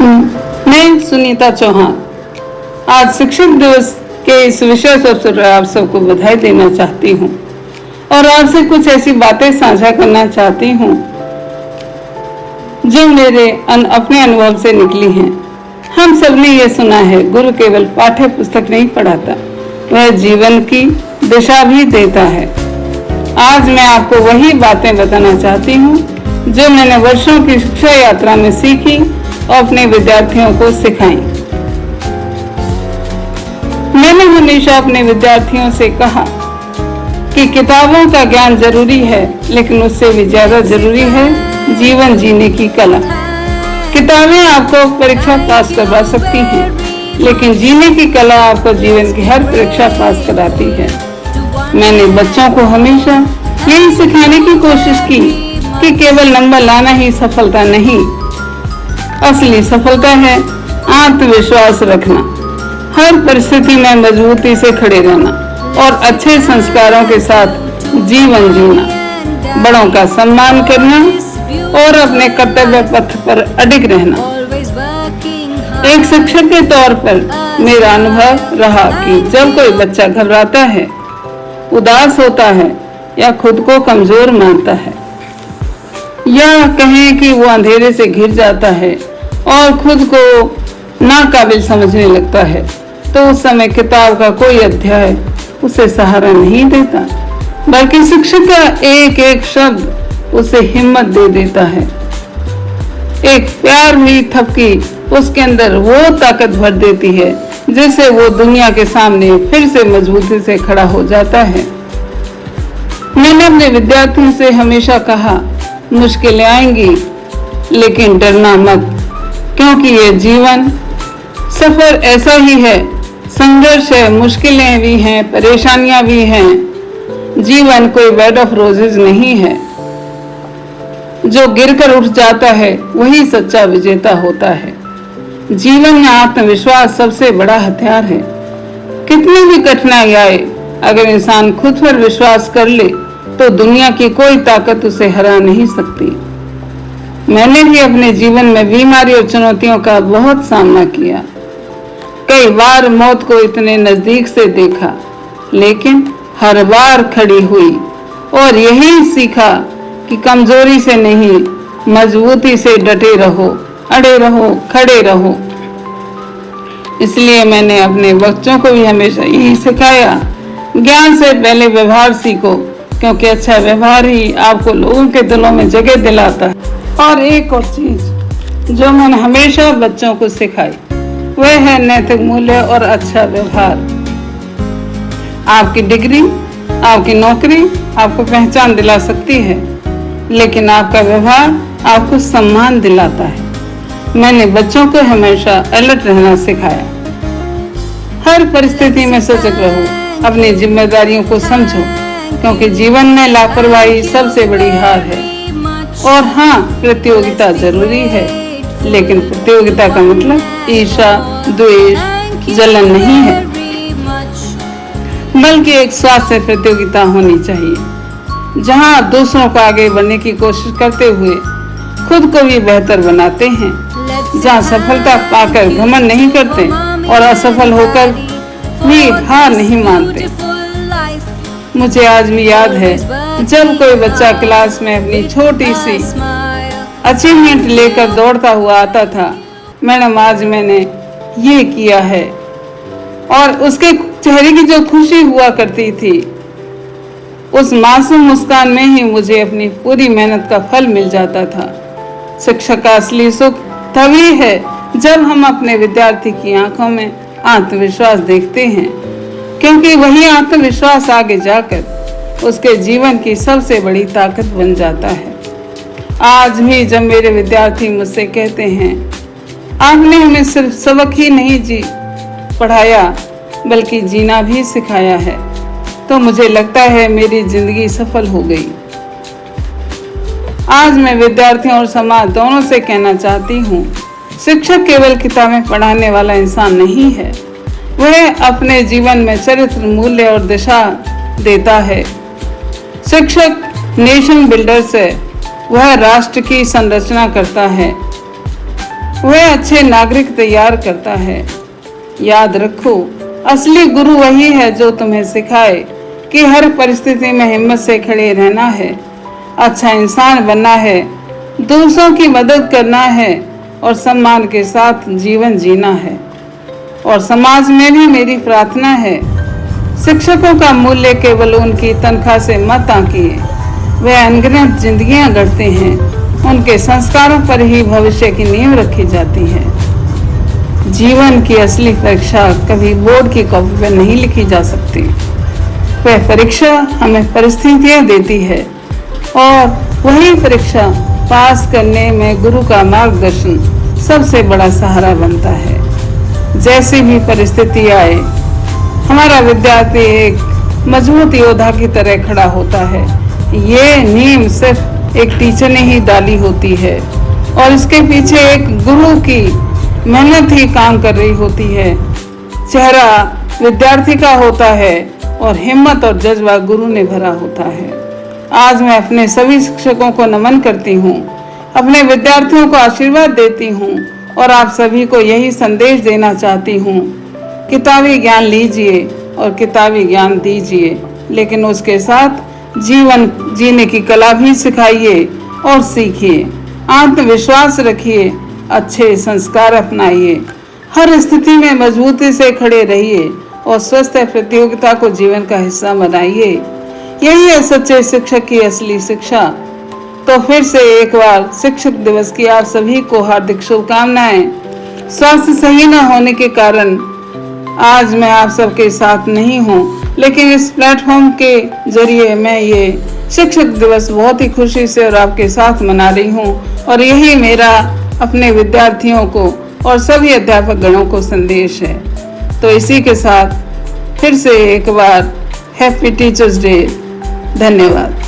मैं सुनीता चौहान आज शिक्षक दिवस के इस विषय अवसर पर आप सबको बधाई देना चाहती हूँ और आपसे कुछ ऐसी बातें साझा करना चाहती हूँ जो मेरे अपने अनुभव से निकली हैं। हम सबने ये सुना है, गुरु केवल पाठ्य पुस्तक नहीं पढ़ाता, वह जीवन की दिशा भी देता है। आज मैं आपको वही बातें बताना चाहती हूँ जो मैंने वर्षों की शिक्षा यात्रा में सीखी और अपने विद्यार्थियों को सिखाई। मैंने हमेशा अपने विद्यार्थियों से कहा कि किताबों का ज्ञान जरूरी है, लेकिन उससे भी ज्यादा जरूरी है जीवन जीने की कला। किताबें आपको परीक्षा पास करवा सकती हैं, लेकिन जीने की कला आपको जीवन की हर परीक्षा पास कराती है। मैंने बच्चों को हमेशा यही सिखाने की कोशिश की कि केवल नंबर लाना ही सफलता नहीं, असली सफलता है आत्मविश्वास रखना, हर परिस्थिति में मजबूती से खड़े रहना और अच्छे संस्कारों के साथ जीवन जीना, बड़ों का सम्मान करना और अपने कर्तव्य पथ पर अडिग रहना। एक शिक्षक के तौर पर मेरा अनुभव रहा कि जब कोई बच्चा घबराता है, उदास होता है या खुद को कमजोर मानता है, या कहें कि वो अंधेरे से घिर जाता है और खुद को नाकाबिल समझने लगता है, तो उस समय किताब का कोई अध्याय उसे सहारा नहीं देता, बल्कि शिक्षक का एक एक शब्द उसे हिम्मत दे देता है। एक प्यार हुई थपकी उसके अंदर वो ताकत भर देती है जिससे वो दुनिया के सामने फिर से मजबूती से खड़ा हो जाता है। मैंने अपने विद्यार्थियों से हमेशा कहा, मुश्किलें आएंगी लेकिन डरना मत, क्योंकि ये जीवन सफर ऐसा ही है, संघर्ष है, मुश्किलें भी हैं, परेशानियां भी हैं। जीवन कोई बेड ऑफ रोजेज नहीं है। जो गिरकर उठ जाता है वही सच्चा विजेता होता है। जीवन में आत्मविश्वास सबसे बड़ा हथियार है। कितनी भी कठिनाई आए, अगर इंसान खुद पर विश्वास कर ले तो दुनिया की कोई ताकत उसे हरा नहीं सकती। मैंने भी अपने जीवन में बीमारी और चुनौतियों का बहुत सामना किया। कई बार मौत को इतने नजदीक से देखा, लेकिन हर बार खड़ी हुई और यही सीखा कि कमजोरी से नहीं, मजबूती से डटे रहो, अड़े रहो, खड़े रहो। इसलिए मैंने अपने बच्चों को भी हमेशा यही सिखाया, ज्ञान से पहले व्यवहार सीखो, क्योंकि अच्छा व्यवहार ही आपको लोगों के दिलों में जगह दिलाता है। और एक और चीज जो मैंने हमेशा बच्चों को सिखाई, वह है नैतिक मूल्य और अच्छा व्यवहार। आपकी डिग्री, आपकी नौकरी आपको पहचान दिला सकती है, लेकिन आपका व्यवहार आपको सम्मान दिलाता है। मैंने बच्चों को हमेशा अलर्ट रहना सिखाया। हर परिस्थिति में सजग रहो, अपनी जिम्मेदारियों को समझो, क्योंकि जीवन में लापरवाही सबसे बड़ी हार है। और हाँ, प्रतियोगिता जरूरी है, लेकिन प्रतियोगिता का मतलब ईर्ष्या, द्वेष, जलन नहीं है, बल्कि एक स्वास्थ्य प्रतियोगिता होनी चाहिए, जहाँ दूसरों को आगे बढ़ने की कोशिश करते हुए खुद को भी बेहतर बनाते हैं, जहाँ सफलता पाकर घमंड नहीं करते और असफल होकर भी हार नहीं मानते। मुझे आज भी याद है, जब कोई बच्चा क्लास में अपनी छोटी सी अचीवमेंट लेकर दौड़ता हुआ आता था, मैडम आज मैंने ये किया है, और उसके चेहरे की जो खुशी हुआ करती थी, उस मासूम मुस्कान में ही मुझे अपनी पूरी मेहनत का फल मिल जाता था। शिक्षक का असली सुख तभी है जब हम अपने विद्यार्थी की आंखों में आत्मविश्वास देखते हैं, क्योंकि वही आत्मविश्वास आगे जाकर उसके जीवन की सबसे बड़ी ताकत बन जाता है। आज भी जब मेरे विद्यार्थी मुझसे कहते हैं, आपने हमें सिर्फ सबक ही नहीं पढ़ाया बल्कि जीना भी सिखाया है, तो मुझे लगता है मेरी जिंदगी सफल हो गई। आज मैं विद्यार्थियों और समाज दोनों से कहना चाहती हूँ, शिक्षक केवल किताबें पढ़ाने वाला इंसान नहीं है, वह अपने जीवन में चरित्र, मूल्य और दिशा देता है। शिक्षक नेशन बिल्डर्स है, वह राष्ट्र की संरचना करता है। वह अच्छे नागरिक तैयार करता है। याद रखो, असली गुरु वही है जो तुम्हें सिखाए कि हर परिस्थिति में हिम्मत से खड़े रहना है, अच्छा इंसान बनना है, दूसरों की मदद करना है और सम्मान के साथ जीवन जीना है। और समाज में भी मेरी प्रार्थना है, शिक्षकों का मूल्य केवल उनकी तनख्वाह से मत आंकिए। वे अनगिनत जिंदगियां गढ़ते हैं, उनके संस्कारों पर ही भविष्य की नींव रखी जाती है। जीवन की असली परीक्षा कभी बोर्ड की कॉपी पर नहीं लिखी जा सकती। वह परीक्षा हमें परिस्थितियां देती है और वही परीक्षा पास करने में गुरु का मार्गदर्शन सबसे बड़ा सहारा बनता है। जैसी भी परिस्थिति आए, हमारा विद्यार्थी एक मजबूत योद्धा की तरह खड़ा होता है। ये नींव सिर्फ एक टीचर ने ही डाली होती है और इसके पीछे एक गुरु की मेहनत ही काम कर रही होती है। चेहरा विद्यार्थी का होता है और हिम्मत और जज्बा गुरु ने भरा होता है। आज मैं अपने सभी शिक्षकों को नमन करती हूँ, अपने विद्यार्थियों को आशीर्वाद देती हूँ और आप सभी को यही संदेश देना चाहती हूँ, किताबी ज्ञान लीजिए और किताबी ज्ञान दीजिए, लेकिन उसके साथ जीवन जीने की कला भी सिखाइए और सीखिए। आत्मविश्वास रखिए, अच्छे संस्कार अपनाइए, हर स्थिति में मजबूती से खड़े रहिए और स्वस्थ प्रतियोगिता को जीवन का हिस्सा बनाइए। यही है सच्चे शिक्षक की असली शिक्षा। तो फिर से एक बार शिक्षक दिवस की आप सभी को हार्दिक शुभकामनाएं। स्वास्थ्य सही न होने के कारण आज मैं आप सबके साथ नहीं हूँ, लेकिन इस प्लेटफॉर्म के जरिए मैं ये शिक्षक दिवस बहुत ही खुशी से और आपके साथ मना रही हूँ और यही मेरा अपने विद्यार्थियों को और सभी अध्यापक गणों को संदेश है। तो इसी के साथ फिर से एक बार हैप्पी टीचर्स डे। धन्यवाद।